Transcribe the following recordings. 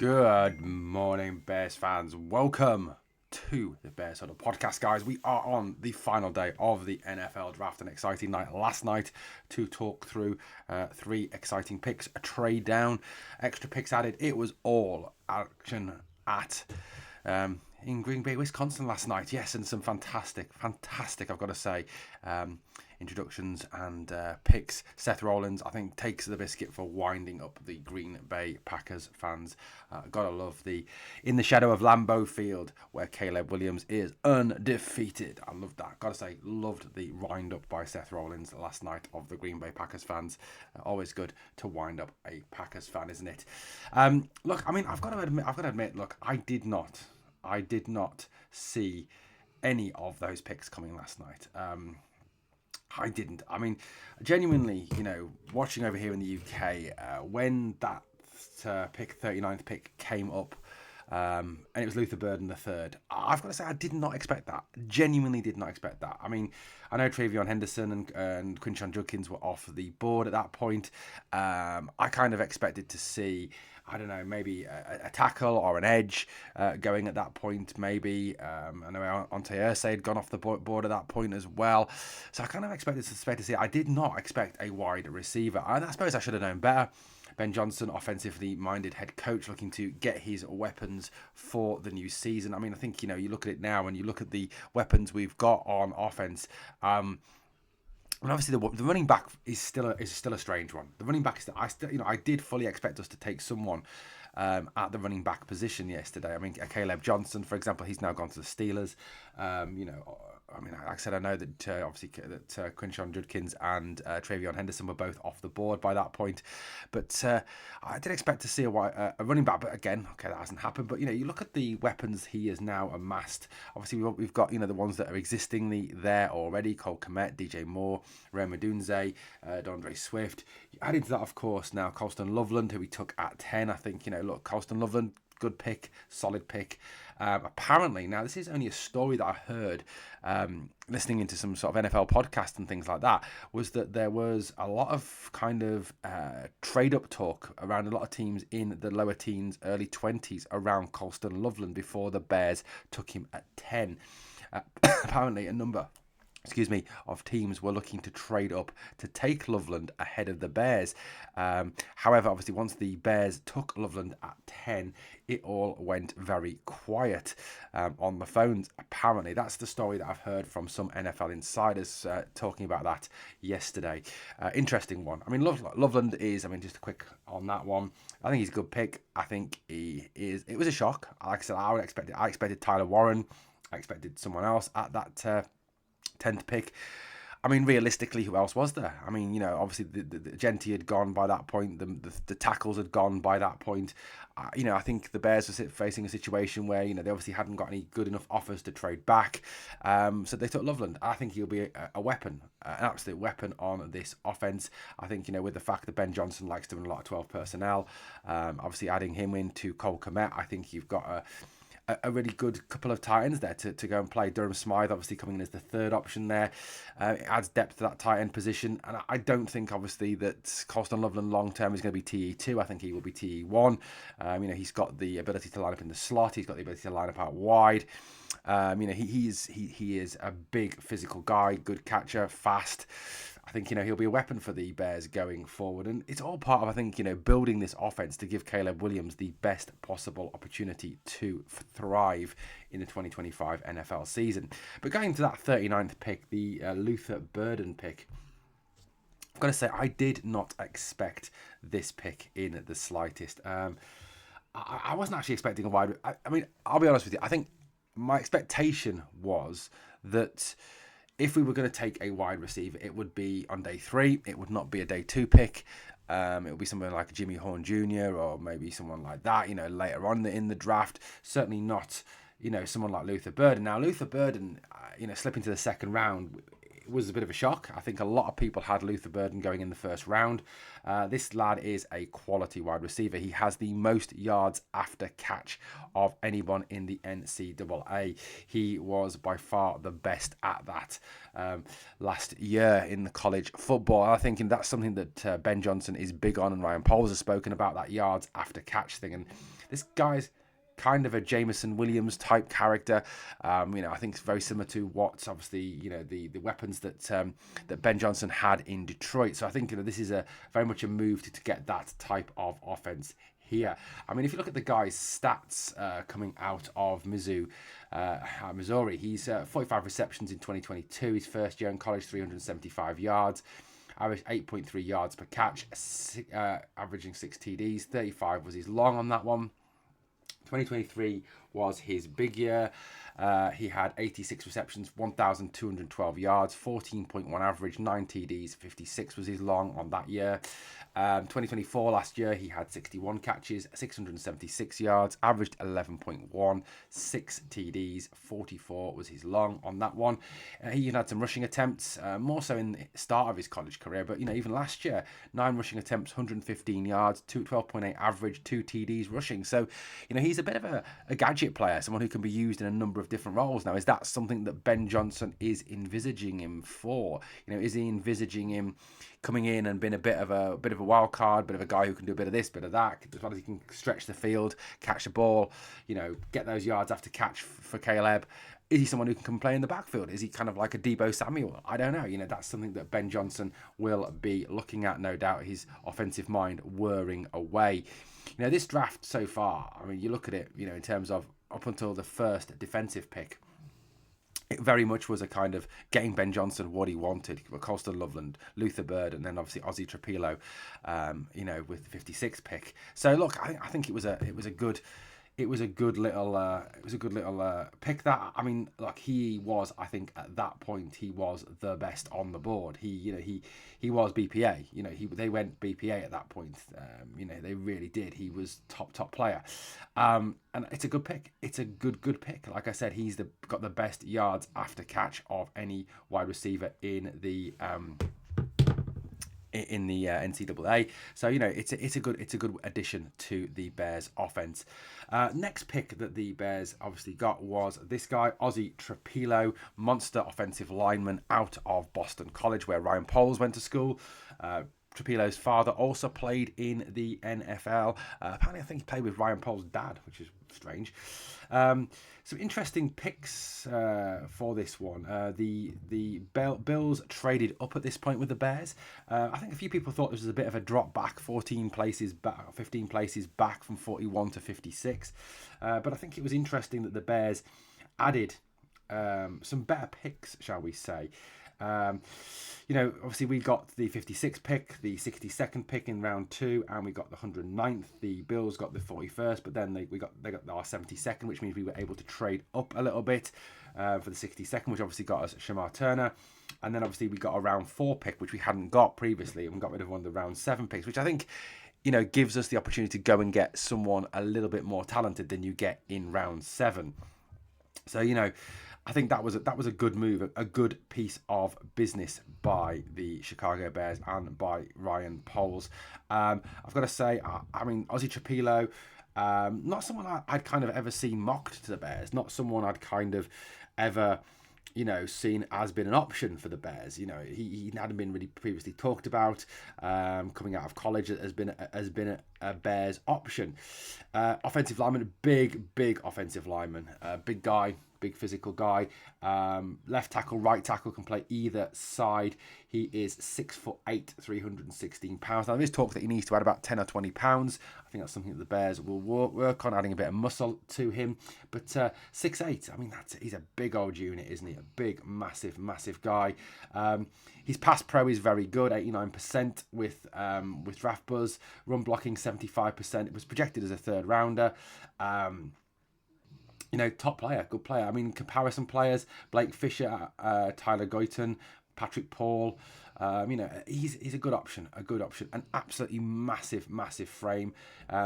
Good morning, Bears fans. Welcome to the Bears Huddle podcast, guys. We are on the final day of the NFL draft. An exciting night last night to talk through three exciting picks, a trade down, extra picks added. It was all action at in Green Bay, Wisconsin last night. Yes, and some fantastic, I've got to say, introductions and picks. Seth Rollins, I think, takes the biscuit for winding up the Green Bay Packers fans. Gotta love the in the shadow of Lambeau Field where Caleb Williams is undefeated. I love that. Gotta say, loved the wind up by Seth Rollins last night of the Green Bay Packers fans. Always good to wind up a Packers fan, isn't it? Look, I mean, I've got to admit. Look, I did not see any of those picks coming last night. I didn't. I mean, genuinely, watching over here in the UK, when that pick, 39th pick, came up, and it was Luther Burden the third, I've got to say I did not expect that. Genuinely did not expect that. I mean, I know Travion Henderson and Quinshon Judkins were off the board at that point. I kind of expected to see, I don't know, maybe a tackle or an edge going at that point, maybe. I know Ante Irsay had gone off the board at that point as well. So I kind of expected to see it. I did not expect a wide receiver. And I suppose I should have known better. Ben Johnson, offensively minded head coach, looking to get his weapons for the new season. I mean, I think, you look at it now and you look at the weapons we've got on offense. And obviously, the running back is still a strange one. The running back is I did fully expect us to take someone at the running back position yesterday. I mean, Caleb Johnson, for example, he's now gone to the Steelers. I mean, like I said, I know that Quinshon Judkins and Travion Henderson were both off the board by that point. But I did expect to see a running back. But again, okay, that hasn't happened. But, you look at the weapons he has now amassed. Obviously, we've got, the ones that are existingly there already. Cole Kmet, DJ Moore, Rome Odunze, DeAndre Swift. Added to that, of course, now Colston Loveland, who we took at 10. I think, look, Colston Loveland, good pick, solid pick. Apparently, now this is only a story that I heard listening into some sort of NFL podcast and things like that, was that there was a lot of kind of trade up talk around a lot of teams in the lower teens, early 20s around Colston Loveland before the Bears took him at 10. Apparently, a number of teams were looking to trade up to take Loveland ahead of the Bears. However, obviously, once the Bears took Loveland at 10, it all went very quiet on the phones. Apparently, that's the story that I've heard from some NFL insiders talking about that yesterday. Interesting one. I mean, Loveland is, just a quick on that one. I think he's a good pick. I think he is. It was a shock. Like I said, I expected Tyler Warren. I expected someone else at that 10th pick. I mean, realistically, who else was there? I mean, obviously the Genty had gone by that point. The tackles had gone by that point. I think the Bears were facing a situation where, they obviously hadn't got any good enough offers to trade back. So they took Loveland. I think he'll be a weapon, an absolute weapon on this offense. I think, with the fact that Ben Johnson likes to run a lot of 12 personnel, obviously adding him into Cole Kmet, I think you've got a really good couple of tight ends there to go and play. Durham Smythe obviously coming in as the third option there. It adds depth to that tight end position. And I don't think, obviously, that Colston Loveland long-term is going to be TE2. I think he will be TE1. He's got the ability to line up in the slot. He's got the ability to line up out wide. He is a big physical guy, good catcher, fast. I think, he'll be a weapon for the Bears going forward. And it's all part of, I think, building this offense to give Caleb Williams the best possible opportunity to thrive in the 2025 NFL season. But going to that 39th pick, the Luther Burden pick, I've got to say, I did not expect this pick in the slightest. I wasn't actually expecting a wide... I'll be honest with you. I think my expectation was that if we were going to take a wide receiver, it would be on day 3. It would not be a day 2 pick. It would be someone like Jimmy Horn Jr. or maybe someone like that, later on in the draft. Certainly not, someone like Luther Burden. Now, Luther Burden, slipping to the second round was a bit of a shock. I think a lot of people had Luther Burden going in the first round. This lad is a quality wide receiver. He has the most yards after catch of anyone in the NCAA. He was by far the best at that last year in the college football. I think that's something that Ben Johnson is big on, and Ryan Poles has spoken about that yards after catch thing. And this guy's kind of a Jameson Williams type character. I think it's very similar to what's obviously, the weapons that that Ben Johnson had in Detroit. So I think this is a very much a move to get that type of offense here. I mean, if you look at the guy's stats coming out of Missouri, he's 45 receptions in 2022. His first year in college, 375 yards. Averaged 8.3 yards per catch, averaging 6 TDs. 35 was his long on that one. 2023 was his big year. He had 86 receptions, 1,212 yards, 14.1 average, 9 TDs, 56 was his long on that year. 2024, last year, he had 61 catches, 676 yards, averaged 11.1, 6 TDs, 44 was his long on that one. He even had some rushing attempts, more so in the start of his college career, but even last year, 9 rushing attempts, 115 yards, 12.8 average, 2 TDs rushing. So, he's a bit of a gadget player, someone who can be used in a number of different roles. Now, is that something that Ben Johnson is envisaging him for? Is he envisaging him coming in and being a bit of a wild card, bit of a guy who can do a bit of this, bit of that, as well as he can stretch the field, catch the ball, get those yards after catch for Caleb? Is he someone who can play in the backfield? Is he kind of like a Deebo Samuel? I don't know. That's something that Ben Johnson will be looking at, no doubt, his offensive mind whirring away. This draft so far, I mean, you look at it, in terms of up until the first defensive pick, it very much was a kind of getting Ben Johnson what he wanted. Colston Loveland, Luther Bird, and then obviously Ozzie Trapilo, with the 56th pick. So look, I think it was a good little pick. That, I mean, look, he was, I think at that point, he was the best on the board. He was BPA. They went BPA at that point. They really did. He was top player. And it's a good pick. It's a good pick. Like I said, he's got the best yards after catch of any wide receiver in the NCAA. So it's a good addition to the Bears offense. Next pick that the Bears obviously got was this guy, Ozzie Trapilo, monster offensive lineman out of Boston College, where Ryan Poles went to school. Trapilo's father also played in the NFL. Apparently, I think he played with Ryan Poles' dad, which is strange. Some interesting picks for this one. The Bills traded up at this point with the Bears. I think a few people thought this was a bit of a drop back, 15 places back from 41 to 56. But I think it was interesting that the Bears added some better picks, shall we say. Obviously we got the 56th pick, the 62nd pick in round 2, and we got the 109th. The Bills got the 41st, but then they got our 72nd, which means we were able to trade up a little bit for the 62nd, which obviously got us Shamar Turner. And then obviously we got a round 4 pick, which we hadn't got previously, and we got rid of one of the round 7 picks, which I think gives us the opportunity to go and get someone a little bit more talented than you get in round 7. So I think that was a good move, a good piece of business by the Chicago Bears and by Ryan Poles. I've got to say, I mean, Ozzie Trapilo, not someone I'd kind of ever seen mocked to the Bears, not someone I'd kind of ever seen as been an option for the Bears. He hadn't been really previously talked about. Coming out of college has been a Bears option. Offensive lineman, big offensive lineman, big guy. Big physical guy. Left tackle, right tackle, can play either side. He is 6'8", 316 pounds. Now, there is talk that he needs to add about 10 or 20 pounds. I think that's something that the Bears will work on, adding a bit of muscle to him. But 6'8", I mean, he's a big old unit, isn't he? A big, massive guy. His pass pro is very good, 89% with draft buzz. Run blocking, 75%. It was projected as a third rounder. Top player, good player. I mean, comparison players, Blake Fisher, Tyler Goyton, Patrick Paul, He's a good option, an absolutely massive frame.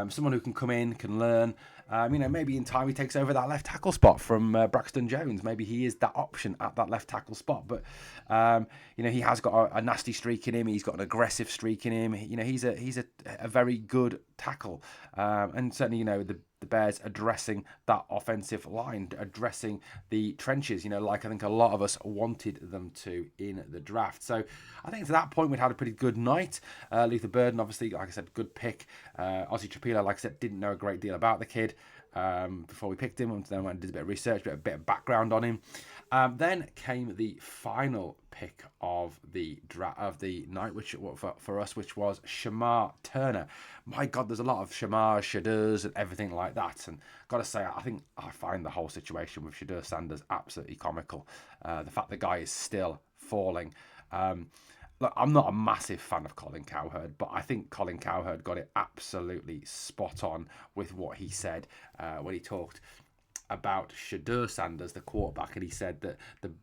Someone who can come in, can learn. Maybe in time he takes over that left tackle spot from Braxton Jones. Maybe he is that option at that left tackle spot. But he has got a nasty streak in him. He's got an aggressive streak in him. He's a very good tackle. And certainly, the Bears addressing that offensive line, addressing the trenches, like I think a lot of us wanted them to in the draft. So I think to that point we'd had a pretty good night. Luther Burden, obviously, like I said, good pick. Ozzy Trapilo, like I said, didn't know a great deal about the kid before we picked him. And then went and did a bit of research, a bit of background on him. Then came the final pick of the night, which for us, which was Shamar Turner. My God, there's a lot of Shamar, Shadurs, and everything like that. And got to say, I find the whole situation with Shadur Sanders absolutely comical. The fact the guy is still falling. Look, I'm not a massive fan of Colin Cowherd, but I think Colin Cowherd got it absolutely spot on with what he said when he talked about Shadur Sanders, the quarterback, and he said that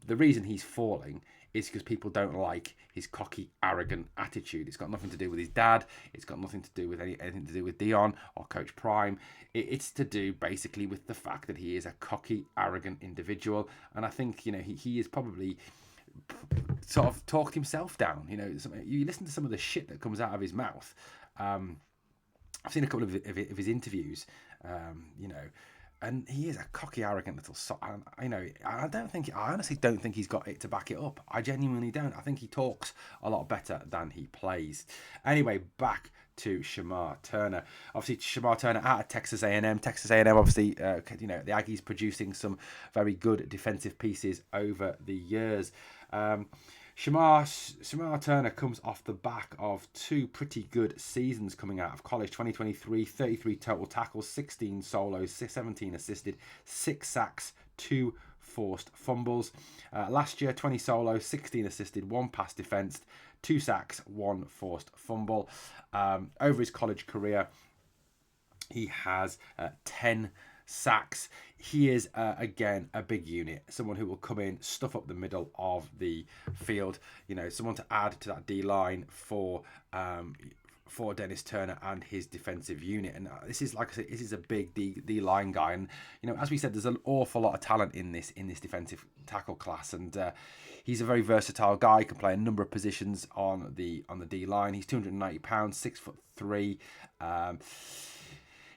the reason he's falling is because people don't like his cocky, arrogant attitude. It's got nothing to do with his dad. It's got nothing to do with anything to do with Dion or Coach Prime. It's to do basically with the fact that he is a cocky, arrogant individual, and I think he is probably sort of talked himself down. You listen to some of the shit that comes out of his mouth. I've seen a couple of his interviews. And he is a cocky, arrogant little I honestly don't think he's got it to back it up. I genuinely don't. I think he talks a lot better than he plays. Anyway, back to Shamar Turner. Obviously, Shamar Turner out of Texas A&M. Texas A&M, obviously, the Aggies producing some very good defensive pieces over the years. Shamar Turner comes off the back of two pretty good seasons coming out of college. 2023, 33 total tackles, 16 solos, 17 assisted, 6 sacks, 2 forced fumbles. Last year, 20 solos, 16 assisted, 1 pass defensed, 2 sacks, 1 forced fumble. Over his college career, he has 10 sacks. He is again a big unit, someone who will come in, stuff up the middle of the field. Someone to add to that D line for Dennis Turner and his defensive unit. And this is, like I said, this is a big D line guy. And as we said, there's an awful lot of talent in this defensive tackle class. And he's a very versatile guy. He can play a number of positions on the D line. He's 290 pounds, 6'3".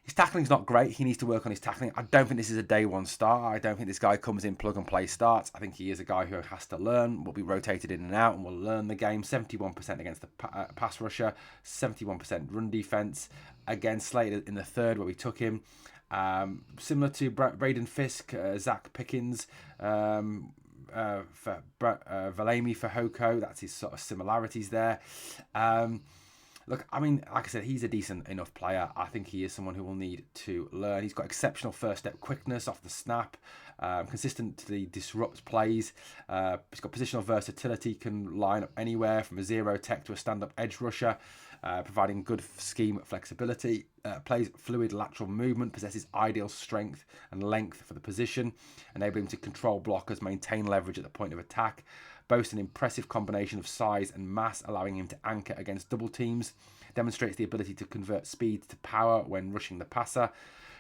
His tackling's not great. He needs to work on his tackling. I don't think this is a day one start. I don't think this guy comes in, plug and play starts. I think he is a guy who has to learn, will be rotated in and out, and will learn the game. 71% against the pass rusher, 71% run defense. Again, slated in the third where we took him. Similar to Braden Fisk, Zach Pickens, for Valemi for Hoko. That's his sort of similarities there. Look, like I said, he's a decent enough player. I think he is someone who will need to learn. He's got exceptional first step quickness off the snap, consistently disrupts plays. He's got positional versatility, can line up anywhere from a zero tech to a stand-up edge rusher, providing good scheme flexibility. Plays fluid lateral movement, possesses ideal strength and length for the position, enabling him to control blockers, maintain leverage at the point of attack. Boasts an impressive combination of size and mass, allowing him to anchor against double teams. Demonstrates the ability to convert speed to power when rushing the passer.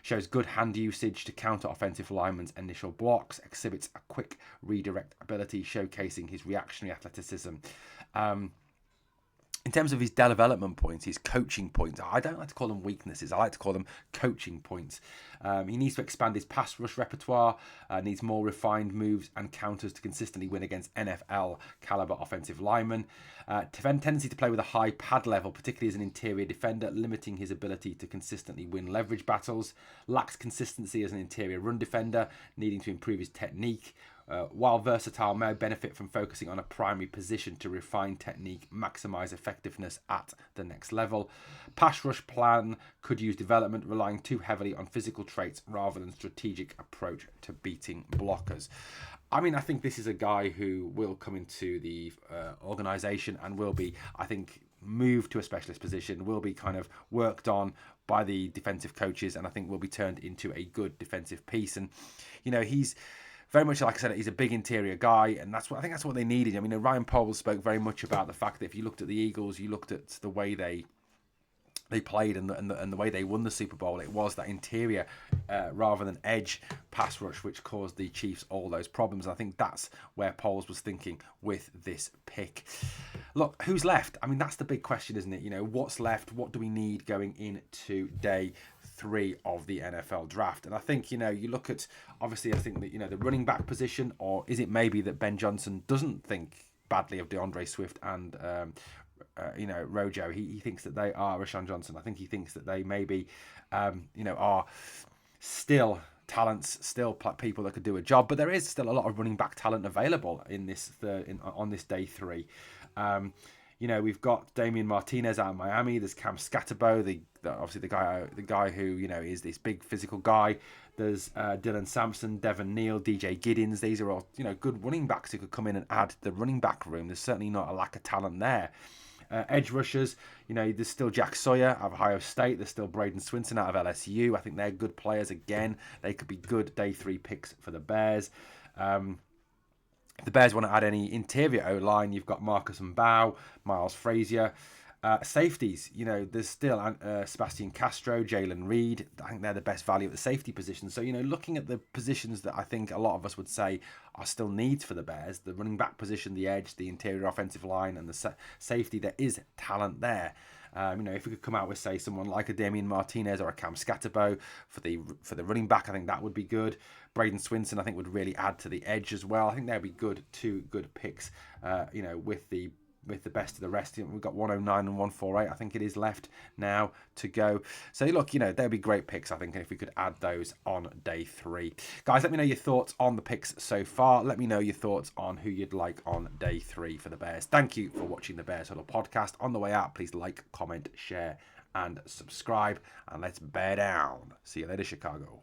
Shows good hand usage to counter offensive linemen's initial blocks. Exhibits a quick redirect ability, showcasing his reactionary athleticism. In terms of his development points, his coaching points, I don't like to call them weaknesses. I like to call them coaching points. He needs to expand his pass rush repertoire, needs more refined moves and counters to consistently win against NFL caliber offensive linemen. Tendency to play with a high pad level, particularly as an interior defender, limiting his ability to consistently win leverage battles. Lacks consistency as an interior run defender, needing to improve his technique. While versatile, may benefit from focusing on a primary position to refine technique, maximize effectiveness at the next level. Pass rush plan could use development, relying too heavily on physical traits rather than strategic approach to beating blockers. I think this is a guy who will come into the organisation and will be, I think, moved to a specialist position, will be kind of worked on by the defensive coaches, and I think will be turned into a good defensive piece. And, he's very much, like I said, he's a big interior guy, and I think that's what they needed. I mean, Ryan Poles spoke very much about the fact that if you looked at the Eagles, you looked at the way they played and the way they won the Super Bowl, it was that interior rather than edge pass rush which caused the Chiefs all those problems. And I think that's where Poles was thinking with this pick. Look, who's left? I mean, that's the big question, isn't it? You know, what's left? What do we need going into day 3 of the NFL draft? And I think, you know, you look at, obviously, I think that, you know, the running back position, or is it maybe that Ben Johnson doesn't think badly of DeAndre Swift and Rojo? He thinks that they are Rashawn Johnson. I think he thinks that they maybe, are still talents, still people that could do a job. But there is still a lot of running back talent available in this on this day 3. We've got Damian Martinez out of Miami. There's Cam Scatterbo, obviously the guy who, you know, is this big physical guy. There's Dylan Sampson, Devon Neal, DJ Giddens. These are all, you know, good running backs who could come in and add to the running back room. There's certainly not a lack of talent there. Edge rushers, you know, there's still Jack Sawyer out of Ohio State. There's still Braden Swinson out of LSU. I think they're good players again. They could be good day 3 picks for the Bears. The Bears want to add any interior O-line. You've got Marcus Mbow, Miles Frazier. Safeties, you know, there's still Sebastian Castro, Jalen Reed. I think they're the best value at the safety position. So, you know, looking at the positions that I think a lot of us would say are still needs for the Bears, the running back position, the edge, the interior offensive line, and the safety, there is talent there. If we could come out with, say, someone like a Damian Martinez or a Cam Scatterbo for the running back, I think that would be good. Braden Swinson, I think, would really add to the edge as well. I think they'd be two good picks, with the best of the rest. We've got 109 and 148, I think it is, left now to go. So look, you know, they'd be great picks, I think, if we could add those on day 3. Guys, let me know your thoughts on the picks so far. Let me know your thoughts on who you'd like on day 3 for the Bears. Thank you for watching the Bears Huddle podcast. On the way out, please like, comment, share, and subscribe. And let's bear down. See you later, Chicago.